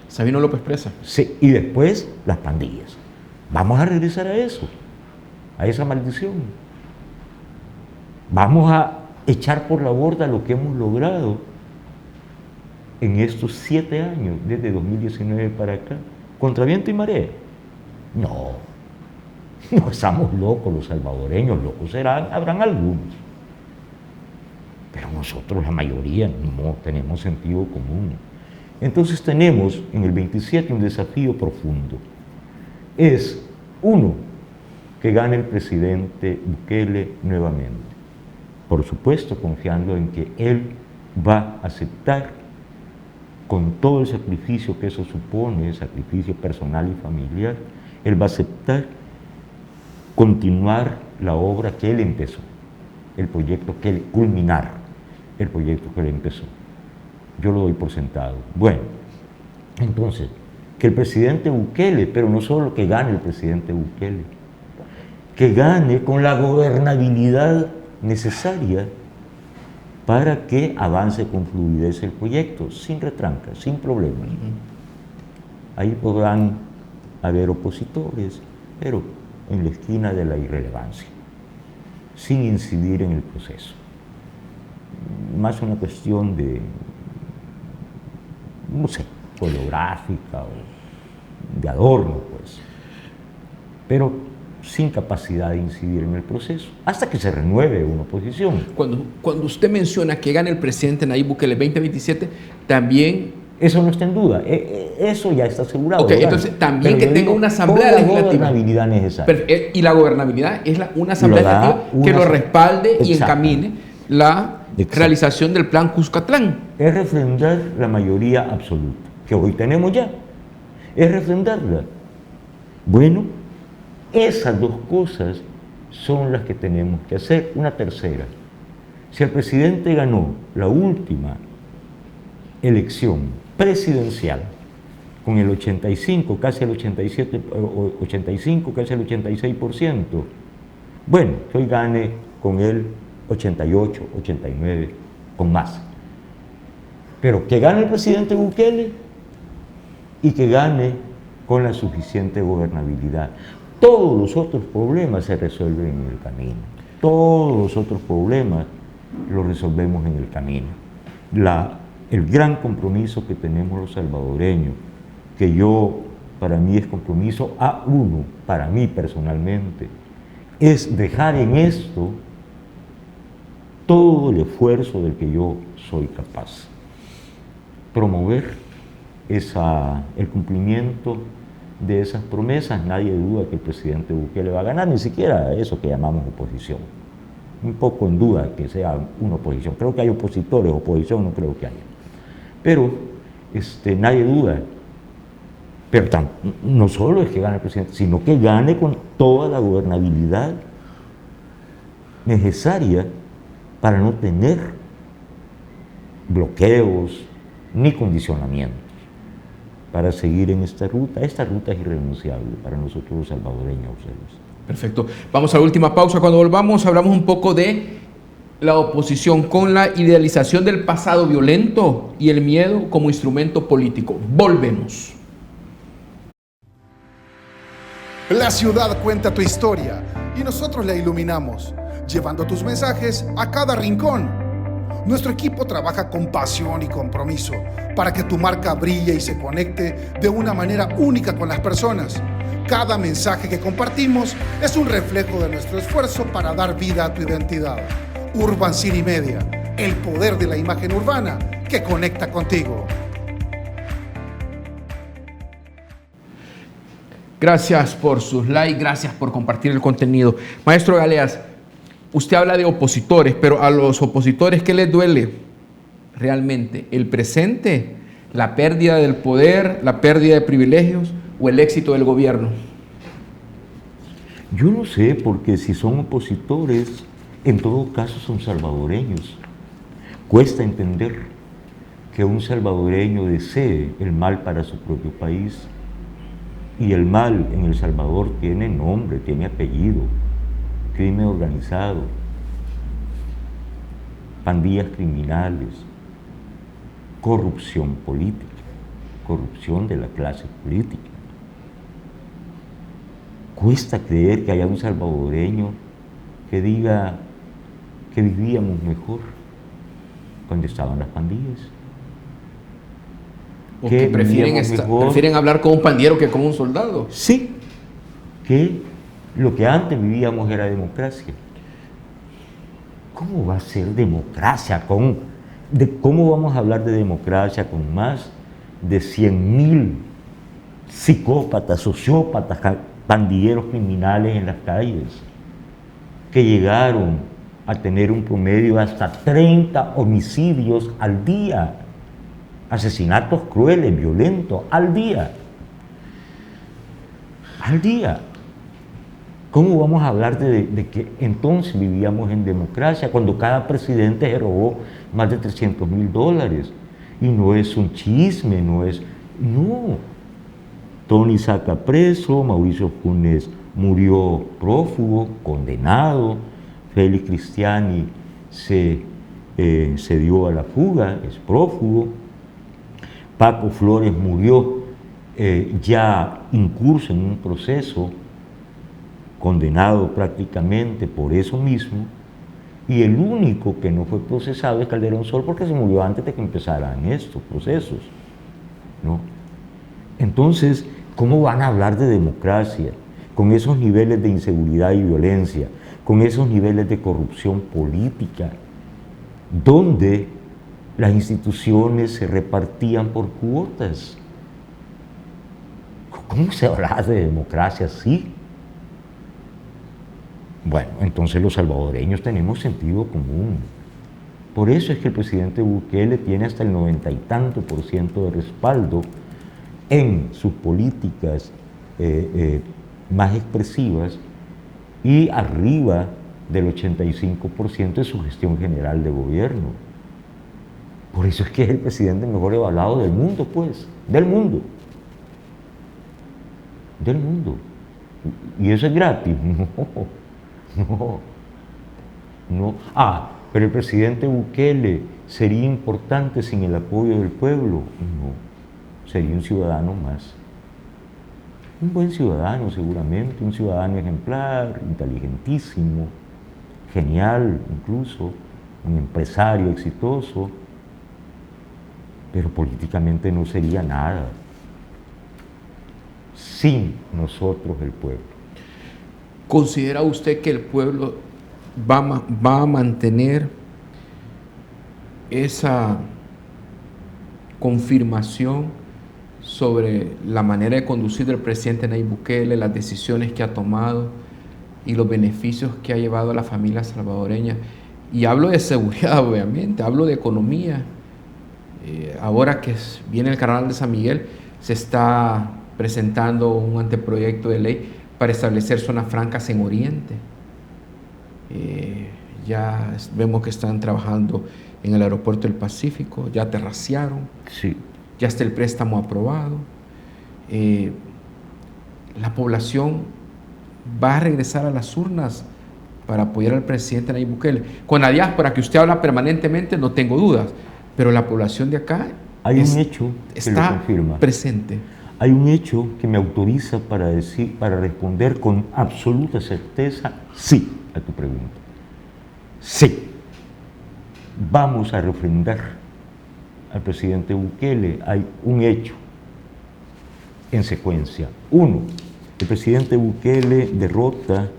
Sabino López Presa. Sí, y después las pandillas. Vamos a regresar a eso, a esa maldición. Vamos a echar por la borda lo que hemos logrado en estos 7 años, desde 2019 para acá, contra viento y marea. No estamos locos los salvadoreños, locos habrán algunos. Pero nosotros, la mayoría, no tenemos sentido común. Entonces tenemos en el 27 un desafío profundo. Es, uno, que gane el presidente Bukele nuevamente. Por supuesto, confiando en que él va a aceptar, con todo el sacrificio que eso supone, el sacrificio personal y familiar, él va a aceptar continuar la obra que él empezó, el proyecto que él culminar, el proyecto que él empezó. Yo lo doy por sentado. Bueno, entonces, que el presidente Bukele, pero no solo que gane el presidente Bukele, que gane con la gobernabilidad necesaria para que avance con fluidez el proyecto, sin retrancas, sin problemas. Ahí podrán haber opositores, pero en la esquina de la irrelevancia, sin incidir en el proceso. Más una cuestión de, no sé, coreográfica o de adorno, pues. Pero sin capacidad de incidir en el proceso, hasta que se renueve una oposición. Cuando usted menciona que gane el presidente Nayib Bukele 2027, también... Eso no está en duda, eso ya está asegurado. Ok, entonces también que tenga una asamblea legislativa. La gobernabilidad necesaria. Y la gobernabilidad es una asamblea legislativa que lo respalde y encamine la realización del plan Cuscatlán. Es refrendar la mayoría absoluta, que hoy tenemos ya. Es refrendarla. Bueno, esas dos cosas son las que tenemos que hacer. Una tercera, si el presidente ganó la última elección presidencial con el 85, casi el 87, 85, casi el 86%, bueno, que hoy gane con el 88, 89, con más. Pero que gane el presidente Bukele y que gane con la suficiente gobernabilidad. Todos los otros problemas se resuelven en el camino. Todos los otros problemas los resolvemos en el camino. El gran compromiso que tenemos los salvadoreños, que para mí es compromiso A1, para mí personalmente, es dejar en esto todo el esfuerzo del que yo soy capaz. Promover el cumplimiento de esas promesas. Nadie duda que el presidente Bukele va a ganar, ni siquiera eso que llamamos oposición. Un poco en duda que sea una oposición. Creo que hay opositores, oposición no creo que haya. Pero nadie duda. Pero no solo es que gane el presidente, sino que gane con toda la gobernabilidad necesaria para no tener bloqueos ni condicionamientos para seguir en esta ruta. Esta ruta es irrenunciable para nosotros los salvadoreños. Perfecto. Vamos a la última pausa. Cuando volvamos hablamos un poco de la oposición con la idealización del pasado violento y el miedo como instrumento político. Volvemos. La ciudad cuenta tu historia y nosotros la iluminamos, llevando tus mensajes a cada rincón. Nuestro equipo trabaja con pasión y compromiso para que tu marca brille y se conecte de una manera única con las personas. Cada mensaje que compartimos es un reflejo de nuestro esfuerzo para dar vida a tu identidad. Urban City Media, el poder de la imagen urbana que conecta contigo. Gracias por sus likes, gracias por compartir el contenido. Maestro Galeas, usted habla de opositores, pero a los opositores, ¿qué les duele realmente? ¿El presente, la pérdida del poder, la pérdida de privilegios o el éxito del gobierno? Yo no sé, porque si son opositores, en todo caso son salvadoreños. Cuesta entender que un salvadoreño desee el mal para su propio país. Y el mal en El Salvador tiene nombre, tiene apellido, crimen organizado, pandillas criminales, corrupción política, corrupción de la clase política. Cuesta creer que haya un salvadoreño que diga que vivíamos mejor cuando estaban las pandillas. O que prefieren hablar con un pandillero que con un soldado. Sí, que lo que antes vivíamos era democracia. ¿Cómo va a ser democracia? ¿Cómo vamos a hablar de democracia con más de 100.000 psicópatas, sociópatas, pandilleros criminales en las calles, que llegaron a tener un promedio de hasta 30 homicidios al día, asesinatos crueles, violentos, al día. Al día. ¿Cómo vamos a hablar de que entonces vivíamos en democracia cuando cada presidente se robó más de $300.000? Y no es un chisme, no. Tony Saca preso, Mauricio Funes murió prófugo, condenado, Félix Cristiani se dio a la fuga, es prófugo, Paco Flores murió ya incurso en un proceso, condenado prácticamente por eso mismo, y el único que no fue procesado es Calderón Sol porque se murió antes de que empezaran estos procesos, ¿no? Entonces, ¿cómo van a hablar de democracia con esos niveles de inseguridad y violencia, con esos niveles de corrupción política, donde las instituciones se repartían por cuotas? ¿Cómo se habla de democracia así? Bueno, entonces los salvadoreños tenemos sentido común. Por eso es que el presidente Bukele tiene hasta el 90 y tanto % de respaldo en sus políticas más expresivas y arriba del 85% de su gestión general de gobierno. Por eso es que es el presidente mejor evaluado del mundo, pues, del mundo. Del mundo. ¿Y eso es gratis? No. Pero el presidente Bukele sería importante sin el apoyo del pueblo. No, sería un ciudadano más. Un buen ciudadano seguramente, un ciudadano ejemplar, inteligentísimo, genial incluso, un empresario exitoso, pero políticamente no sería nada sin nosotros el pueblo. ¿Considera usted que el pueblo va a mantener esa confirmación sobre la manera de conducir del presidente Nayib Bukele, las decisiones que ha tomado y los beneficios que ha llevado a la familia salvadoreña? Y hablo de seguridad, obviamente, hablo de economía. Ahora que viene el Carnaval de San Miguel, se está presentando un anteproyecto de ley para establecer zonas francas en Oriente. Ya vemos que están trabajando en el aeropuerto del Pacífico, ya terracearon, sí. Ya está el préstamo aprobado. La población va a regresar a las urnas para apoyar al presidente Nayib Bukele. Con la diáspora que usted habla permanentemente, no tengo dudas, pero la población de acá hay un hecho que está lo confirma. Presente. Hay un hecho que me autoriza para responder con absoluta certeza sí a tu pregunta. Sí. Vamos a refrendar al presidente Bukele. Hay un hecho en secuencia. Uno, el presidente Bukele derrota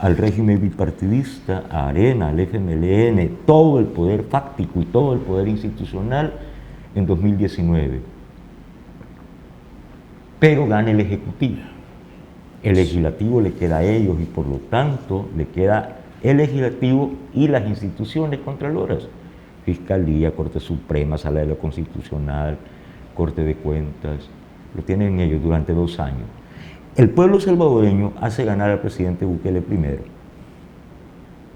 al régimen bipartidista, a Arena, al FMLN, todo el poder fáctico y todo el poder institucional en 2019. Pero gana el Ejecutivo. El Legislativo le queda a ellos y por lo tanto le queda el Legislativo y las instituciones contraloras. Fiscalía, Corte Suprema, Sala de lo Constitucional, Corte de Cuentas, lo tienen ellos durante 2 años. El pueblo salvadoreño hace ganar al presidente Bukele primero,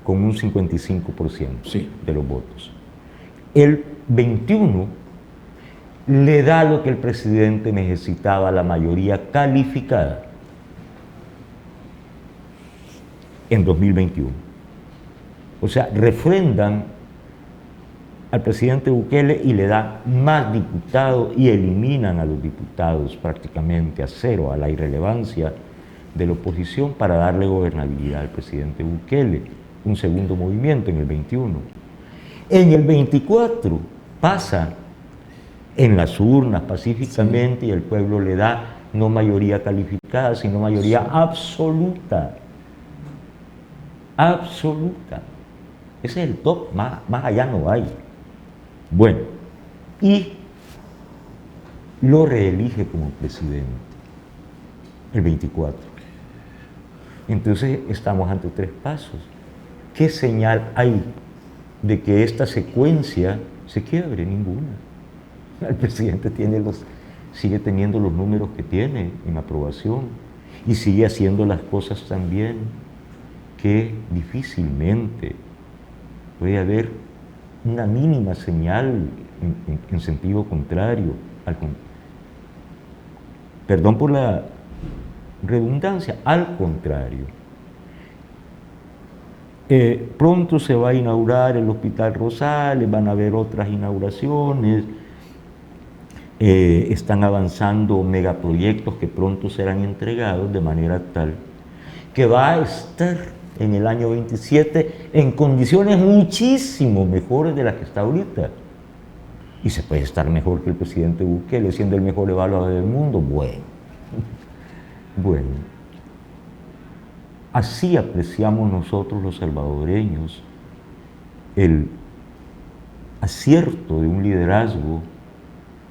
con un 55% sí. de los votos. El 21 le da lo que el presidente necesitaba, la mayoría calificada, en 2021. O sea, refrendan al presidente Bukele y le da más diputados y eliminan a los diputados prácticamente a cero, a la irrelevancia de la oposición, para darle gobernabilidad al presidente Bukele. Un segundo movimiento en el 21. En el 24 pasa en las urnas pacíficamente, sí. Y el pueblo le da no mayoría calificada, sino mayoría absoluta. Absoluta. Ese es el top, más allá no hay. Bueno, y lo reelige como presidente el 24. Entonces estamos ante 3 pasos. ¿Qué señal hay de que esta secuencia se quiebre? Ninguna. El presidente sigue teniendo los números que tiene en aprobación y sigue haciendo las cosas tan bien que difícilmente puede haber una mínima señal en sentido contrario. Perdón por la redundancia, al contrario. Pronto se va a inaugurar el Hospital Rosales, van a haber otras inauguraciones, están avanzando megaproyectos que pronto serán entregados de manera tal que va a estar en el año 27 en condiciones muchísimo mejores de las que está ahorita. Y se puede estar mejor que el presidente Bukele, siendo el mejor evaluador del mundo. Bueno, así apreciamos nosotros los salvadoreños el acierto de un liderazgo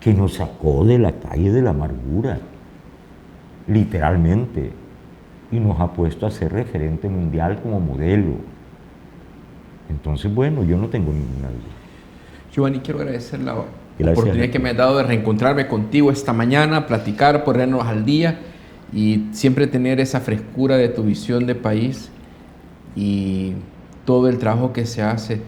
que nos sacó de la calle de la amargura, literalmente, y nos ha puesto a ser referente mundial como modelo. Entonces, bueno, yo no tengo ninguna duda. Giovanni, quiero agradecer la oportunidad que me has dado de reencontrarme contigo esta mañana, platicar, ponernos al día y siempre tener esa frescura de tu visión de país y todo el trabajo que se hace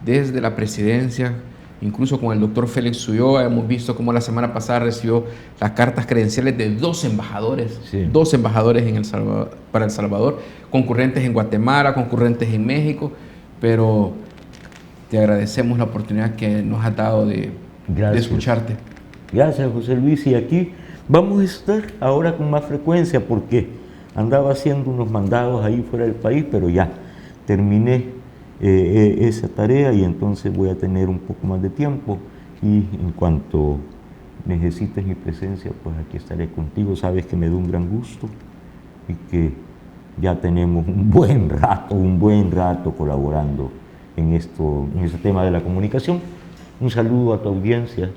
desde la presidencia, incluso con el doctor Félix Ulloa. Hemos visto cómo la semana pasada recibió las cartas credenciales de 2 embajadores, sí. 2 embajadores en para El Salvador, concurrentes en Guatemala, concurrentes en México, pero te agradecemos la oportunidad que nos has dado de escucharte. Gracias, José Luis, y aquí vamos a estar ahora con más frecuencia porque andaba haciendo unos mandados ahí fuera del país, pero ya terminé esa tarea y entonces voy a tener un poco más de tiempo y en cuanto necesites mi presencia, pues aquí estaré contigo. Sabes que me da un gran gusto y que ya tenemos un buen rato colaborando en este tema de la comunicación. Un saludo a tu audiencia,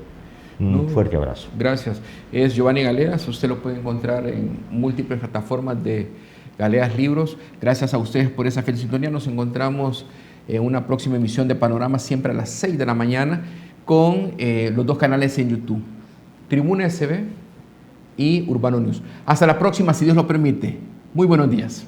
un fuerte abrazo. Gracias. Es Giovanni Galeas, usted lo puede encontrar en múltiples plataformas de Galeas Libros. Gracias a ustedes por esa feliz sintonía. Nos encontramos en una próxima emisión de Panorama, siempre a las 6 de la mañana, con los 2 canales en YouTube, Tribuna SB y Urbano News. Hasta la próxima, si Dios lo permite. Muy buenos días.